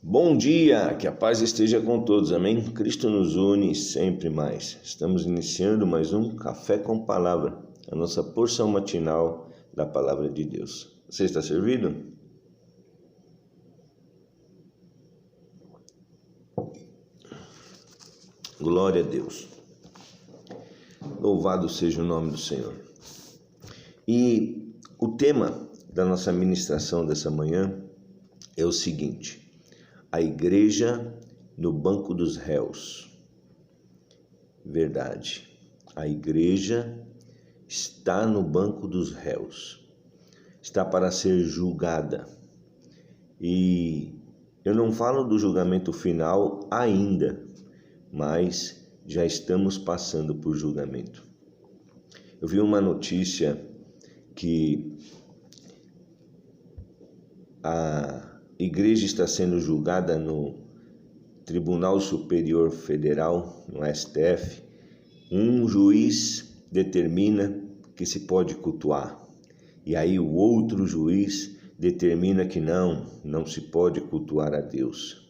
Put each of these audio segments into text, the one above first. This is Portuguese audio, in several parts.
Bom dia, que a paz esteja com todos, amém? Cristo nos une sempre mais. Estamos iniciando mais um Café com Palavra, a nossa porção matinal da Palavra de Deus. Você está servido? Glória a Deus. Louvado seja o nome do Senhor. E o tema da nossa ministração dessa manhã é o seguinte: a igreja no banco dos réus. Verdade, a igreja está no banco dos réus, está para ser julgada. E eu não falo do julgamento final ainda, mas já estamos passando por julgamento. Eu vi uma notícia que a igreja está sendo julgada no Tribunal Superior Federal, no STF. Um juiz determina que se pode cultuar, e aí o outro juiz determina que não se pode cultuar a Deus.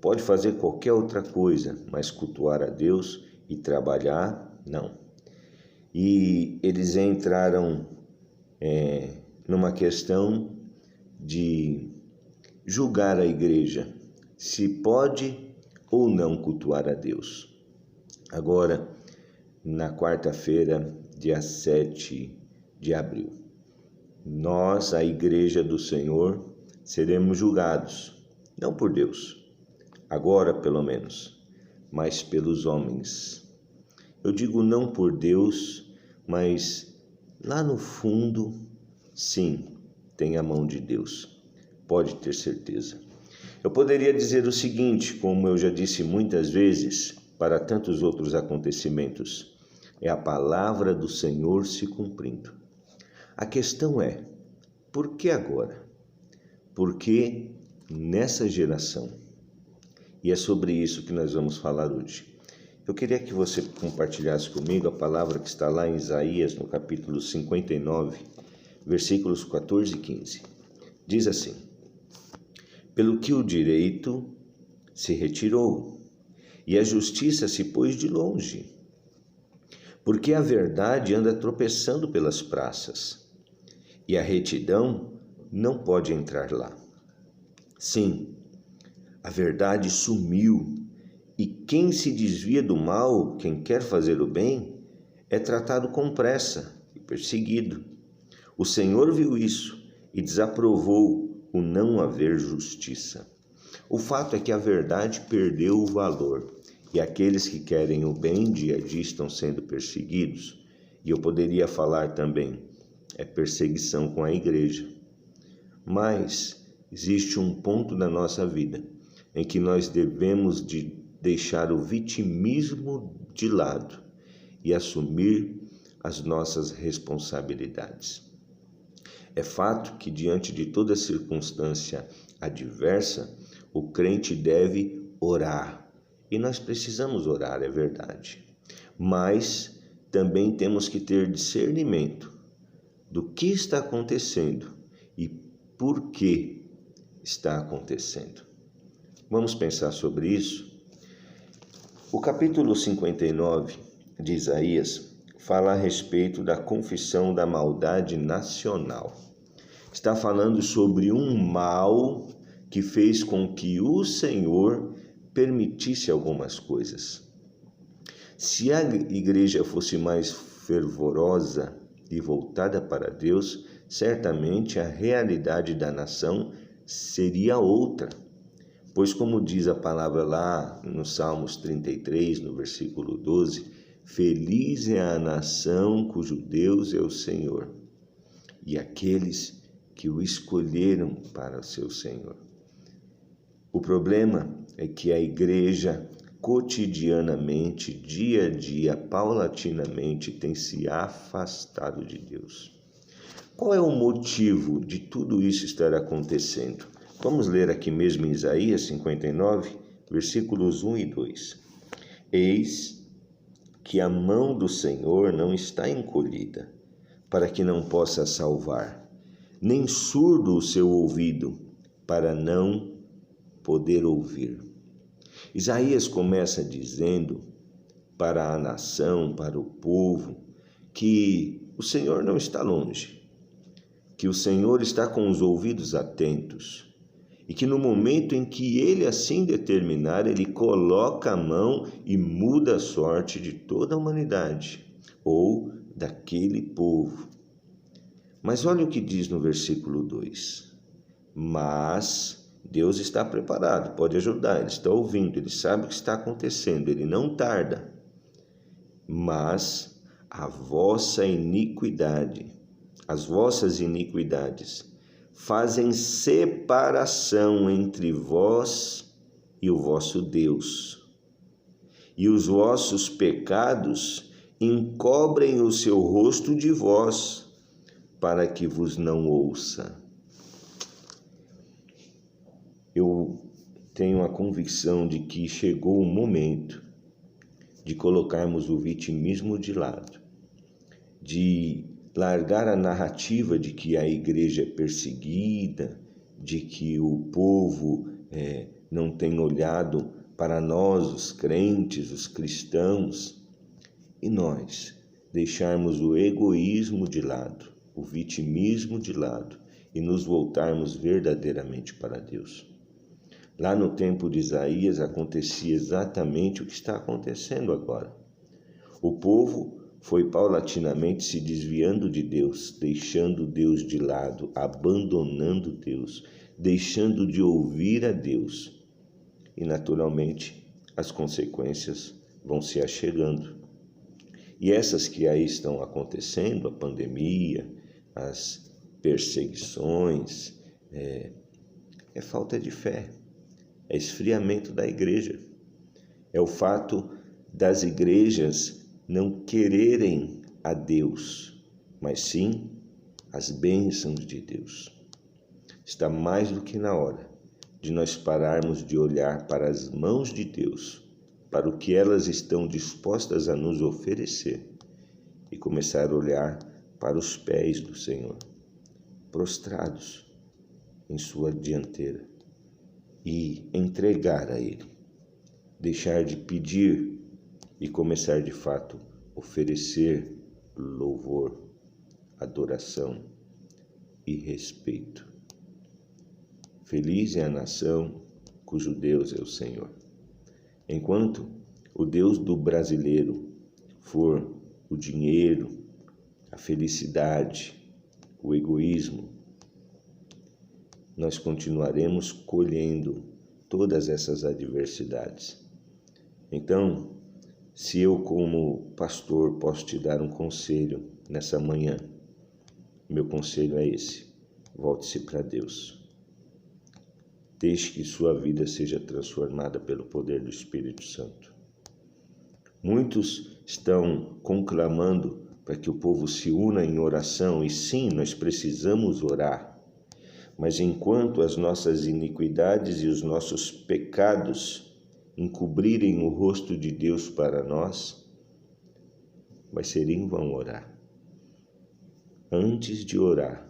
Pode fazer qualquer outra coisa, mas cultuar a Deus e trabalhar, não. E eles entraram numa questão de julgar a igreja, se pode ou não cultuar a Deus. Agora, na quarta-feira, dia 7 de abril, nós, a igreja do Senhor, seremos julgados, não por Deus, agora pelo menos, mas pelos homens. Eu digo não por Deus, mas lá no fundo, sim, tem a mão de Deus. Pode ter certeza. Eu poderia dizer o seguinte, como eu já disse muitas vezes, para tantos outros acontecimentos: é a palavra do Senhor se cumprindo. A questão é, por que agora? Por que nessa geração? E é sobre isso que nós vamos falar hoje. Eu queria que você compartilhasse comigo a palavra que está lá em Isaías, no capítulo 59, versículos 14 e 15. Diz assim: pelo que o direito se retirou e a justiça se pôs de longe, porque a verdade anda tropeçando pelas praças e a retidão não pode entrar lá. Sim, a verdade sumiu, e quem se desvia do mal, quem quer fazer o bem, é tratado com pressa e perseguido. O Senhor viu isso e desaprovou o não haver justiça. O fato é que a verdade perdeu o valor, e aqueles que querem o bem dia a dia estão sendo perseguidos. E eu poderia falar também, é perseguição com a igreja. Mas existe um ponto na nossa vida em que nós devemos de deixar o vitimismo de lado e assumir as nossas responsabilidades. É fato que, diante de toda circunstância adversa, o crente deve orar. E nós precisamos orar, é verdade. Mas também temos que ter discernimento do que está acontecendo e por que está acontecendo. Vamos pensar sobre isso? O capítulo 59 de Isaías fala a respeito da confissão da maldade nacional. Está falando sobre um mal que fez com que o Senhor permitisse algumas coisas. Se a igreja fosse mais fervorosa e voltada para Deus, certamente a realidade da nação seria outra. Pois, como diz a palavra lá no Salmos 33, no versículo 12, feliz é a nação cujo Deus é o Senhor, e aqueles que o escolheram para o seu Senhor. O problema é que a igreja cotidianamente, dia a dia, paulatinamente, tem se afastado de Deus. Qual é o motivo de tudo isso estar acontecendo? Vamos ler aqui mesmo em Isaías 59, versículos 1 e 2. Eis que a mão do Senhor não está encolhida, para que não possa salvar, nem surdo o seu ouvido, para não poder ouvir. Isaías começa dizendo para a nação, para o povo, que o Senhor não está longe, que o Senhor está com os ouvidos atentos e que no momento em que Ele assim determinar, Ele coloca a mão e muda a sorte de toda a humanidade ou daquele povo. Mas olha o que diz no versículo 2. Mas Deus está preparado, pode ajudar, Ele está ouvindo, Ele sabe o que está acontecendo, Ele não tarda. Mas as vossas iniquidades fazem separação entre vós e o vosso Deus, e os vossos pecados encobrem o seu rosto de vós, para que vos não ouça. Eu tenho a convicção de que chegou o momento de colocarmos o vitimismo de lado, de largar a narrativa de que a igreja é perseguida, de que o povo não tem olhado para nós, os crentes, os cristãos, e nós deixarmos o egoísmo de lado, o vitimismo de lado e nos voltarmos verdadeiramente para Deus. Lá no tempo de Isaías acontecia exatamente o que está acontecendo agora. O povo foi paulatinamente se desviando de Deus, deixando Deus de lado, abandonando Deus, deixando de ouvir a Deus. E naturalmente as consequências vão se achegando. E essas que aí estão acontecendo, a pandemia, as perseguições, é falta de fé, é esfriamento da igreja, é o fato das igrejas não quererem a Deus, mas sim as bênçãos de Deus. Está mais do que na hora de nós pararmos de olhar para as mãos de Deus, para o que elas estão dispostas a nos oferecer e começar a olhar para os pés do Senhor, prostrados em sua dianteira, e entregar a Ele, deixar de pedir e começar de fato a oferecer louvor, adoração e respeito. Feliz é a nação cujo Deus é o Senhor. Enquanto o Deus do brasileiro for o dinheiro, a felicidade, o egoísmo, nós continuaremos colhendo todas essas adversidades. Então, se eu como pastor posso te dar um conselho nessa manhã, meu conselho é esse: volte-se para Deus. Deixe que sua vida seja transformada pelo poder do Espírito Santo. Muitos estão conclamando para que o povo se una em oração, e sim, nós precisamos orar. Mas enquanto as nossas iniquidades e os nossos pecados encobrirem o rosto de Deus para nós, vai ser em vão orar. Antes de orar,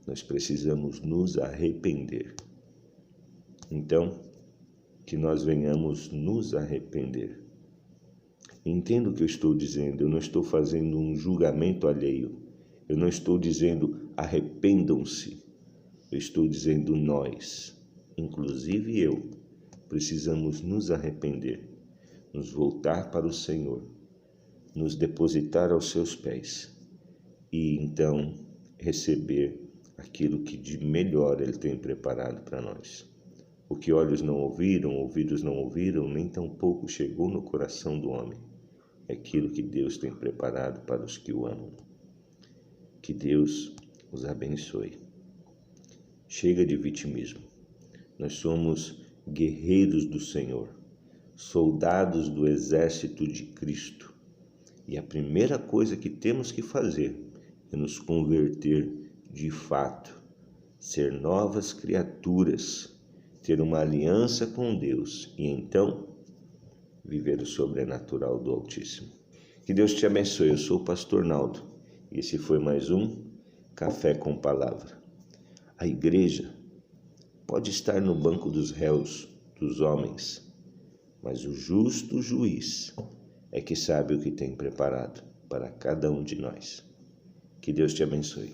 nós precisamos nos arrepender. Então, que nós venhamos nos arrepender. Entendo o que eu estou dizendo, eu não estou fazendo um julgamento alheio. Eu não estou dizendo arrependam-se. Eu estou dizendo nós, inclusive eu, precisamos nos arrepender, nos voltar para o Senhor, nos depositar aos seus pés e então receber aquilo que de melhor Ele tem preparado para nós. O que olhos não ouviram, ouvidos não ouviram, nem tampouco chegou no coração do homem, é aquilo que Deus tem preparado para os que o amam. Que Deus os abençoe. Chega de vitimismo. Nós somos guerreiros do Senhor, soldados do exército de Cristo. E a primeira coisa que temos que fazer é nos converter de fato, ser novas criaturas, ter uma aliança com Deus e então viver o sobrenatural do Altíssimo. Que Deus te abençoe. Eu sou o pastor Naldo e esse foi mais um Café com Palavra. A igreja pode estar no banco dos réus, dos homens, mas o justo juiz é que sabe o que tem preparado para cada um de nós. Que Deus te abençoe.